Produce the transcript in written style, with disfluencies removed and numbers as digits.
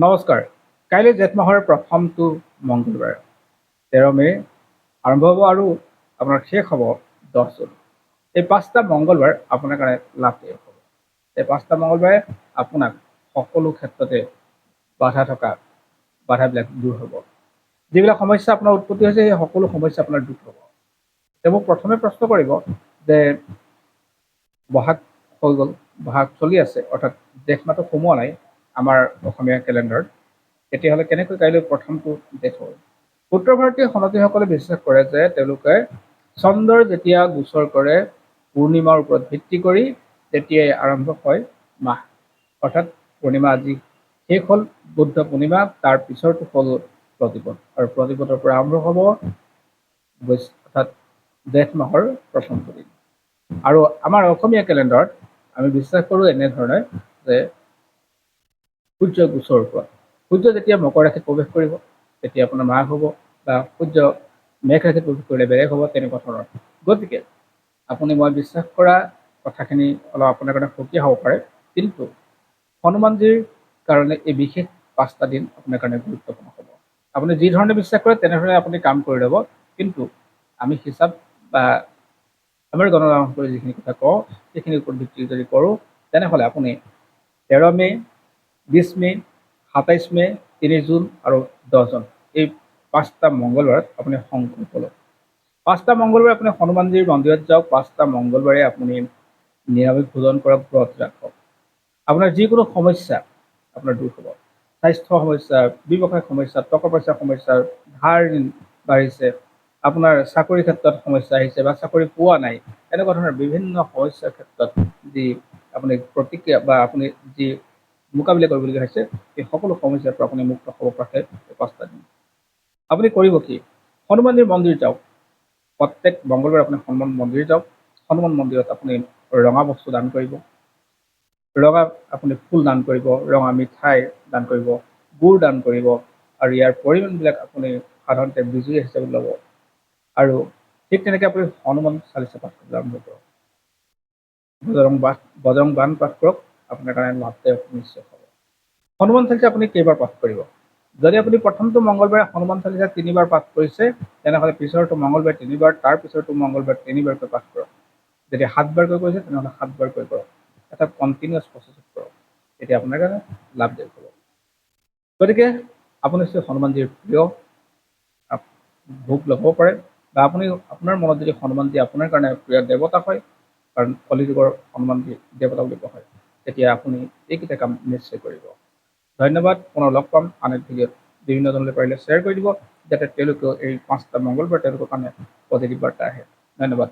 নমস্কাৰ। কাইলৈ জেঠ মাহৰ প্ৰথমটো মংগলবাৰ 13 মে আৰম্ভ হ'ব আৰু আপোনাৰ শেষ হ'ব 10 জুন। এই 5টা মংগলবাৰ আপোনাৰ কাৰণে লাভদায়ক হ'ব। এই 5টা মংগলবাৰে আপোনাক সকলো ক্ষেত্ৰতে বাধাবিলাক দূৰ হ'ব। যিবিলাক সমস্যা আপোনাৰ উৎপত্তি হৈছে সেই সকলো সমস্যা আপোনাৰ দূৰ হ'ব। তেওঁ মোক প্ৰথমে প্ৰশ্ন কৰিব যে বহাগ হৈ গ'ল, বহাগ চলি আছে, অৰ্থাৎ জেঠ মাহটো সোমোৱা নাই আমাৰ অসমীয়া কেলেণ্ডাৰত। তেতিয়াহ'লে কেনেকৈ কাইলৈ প্ৰথমটো জেঠ হ'ল? উত্তৰ ভাৰতীয় সনাতনীসকলে বিশ্বাস কৰে যে তেওঁলোকে চন্দ্ৰৰ যেতিয়া গোচৰ কৰে পূৰ্ণিমাৰ ওপৰত ভিত্তি কৰি তেতিয়াই আৰম্ভ হয় মাহ। অৰ্থাৎ পূৰ্ণিমা আজি শেষ হ'ল বুদ্ধ পূৰ্ণিমা, তাৰ পিছৰটো হ'ল প্ৰতিপদ, আৰু প্ৰতিপদৰ পৰা আৰম্ভ হ'ব অৰ্থাৎ জেঠ মাহৰ প্ৰথমটো দিন। আৰু আমাৰ অসমীয়া কেলেণ্ডাৰত আমি বিশ্বাস কৰোঁ এনেধৰণে যে সূৰ্য গোচৰৰ ওপৰত সূৰ্য যেতিয়া মকৰ ৰাশিত প্ৰৱেশ কৰিব তেতিয়া আপোনাৰ মাঘ হ'ব, বা সূৰ্য মেঘ ৰাশিত প্ৰৱেশ কৰিলে বেলেগ হ'ব, তেনেকুৱা ধৰণৰ। গতিকে আপুনি মই বিশ্বাস কৰা কথাখিনি অলপ আপোনাৰ কাৰণে সুকীয়া হ'ব পাৰে, কিন্তু হনুমানজীৰ কাৰণে এই বিশেষ 5টা দিন আপোনাৰ কাৰণে গুৰুত্বপূৰ্ণ হ'ব। আপুনি যি ধৰণে বিশ্বাস কৰে তেনেধৰণে আপুনি কাম কৰি ল'ব, কিন্তু আমি হিচাপ বা আমাৰ গণনা কৰি যিখিনি কথা কওঁ সেইখিনিৰ ওপৰত ভিত্তি যদি কৰোঁ তেনেহ'লে আপুনি 13 মে, 20 মে, 27 মে, 3 জুন আৰু 10 জুন এই 5টা মংগলবাৰত আপুনি সংকল্প লওক। 5টা মংগলবাৰে আপুনি হনুমানজীৰ মন্দিৰত যাওক, 5টা মংগলবাৰে আপুনি নিৰামিষ ভোজন কৰক, ব্ৰত ৰাখক। আপোনাৰ যিকোনো সমস্যা আপোনাৰ দূৰ হ'ব। স্বাস্থ্য সমস্যা, ব্যৱসায়িক সমস্যা, টকা পইচাৰ সমস্যা, ধাৰ ঋণ বাঢ়িছে, আপোনাৰ চাকৰিৰ ক্ষেত্ৰত সমস্যা আহিছে বা চাকৰি পোৱা নাই, এনেকুৱা ধৰণৰ বিভিন্ন সমস্যাৰ ক্ষেত্ৰত যি আপুনি প্ৰতিক্ৰিয়া বা আপুনি যি মোকাবিলা কৰিবলগীয়া হৈছে এই সকলো সমস্যাৰ পৰা আপুনি মুক্ত হ'ব পাৰে এই 5টা দিন। আপুনি কৰিব কি? হনুমানজীৰ মন্দিৰ যাওক। প্ৰত্যেক মংগলবাৰে আপুনি হনুমান মন্দিৰ যাওক। হনুমান মন্দিৰত আপুনি ৰঙা বস্তু দান কৰিব, ৰঙা আপুনি ফুল দান কৰিব, ৰঙা মিঠাই দান কৰিব, গুড় দান কৰিব, আৰু ইয়াৰ পৰিমাণবিলাক আপুনি সাধাৰণতে বিজুৰী হিচাপে ল'ব। আৰু ঠিক তেনেকৈ আপুনি হনুমান চালিচা পাঠ কৰিবলৈ আৰম্ভ কৰক। বজৰং বান পাঠ কৰক, আপোনাৰ কাৰণে লাভদায়ক নিশ্চয় হ'ব। হনুমান চালিচা আপুনি কেইবাৰ পাঠ কৰিব? যদি আপুনি প্ৰথমটো মংগলবাৰে হনুমান চালিচা 3বাৰ পাঠ কৰিছে তেনেহ'লে পিছৰটো মংগলবাৰে 3বাৰ, তাৰ পিছৰটো মংগলবাৰে 3বাৰকৈ পাঠ কৰক। যদি 7বাৰকৈ কৰিছে তেনেহ'লে 7বাৰকৈ কৰক। এটা কণ্টিনিউৱাছ প্ৰচেছত কৰক, তেতিয়া আপোনাৰ কাৰণে লাভদায়ক হ'ব। গতিকে আপুনি যদি হনুমানজীৰ প্ৰিয় ভোগ ল'ব পাৰে, বা আপুনি আপোনাৰ মনত যদি হনুমানজী আপোনাৰ কাৰণে প্ৰিয় দেৱতা হয়, কাৰণ কলিযুগৰ হনুমানজী দেৱতা বুলি কোৱা হয়, তেতিয়া আপুনি এইকেইটা কাম নিশ্চয় কৰিব। ধন্যবাদ। পুনৰ লগ পাম আন এক ভিডিঅ'ত। বিভিন্নজনলৈ পাৰিলে শ্বেয়াৰ কৰি দিব যাতে তেওঁলোকেও এই 5টা মংগলবাৰ তেওঁলোকৰ কাৰণে পজিটিভ বাৰ্তা আহে। ধন্যবাদ।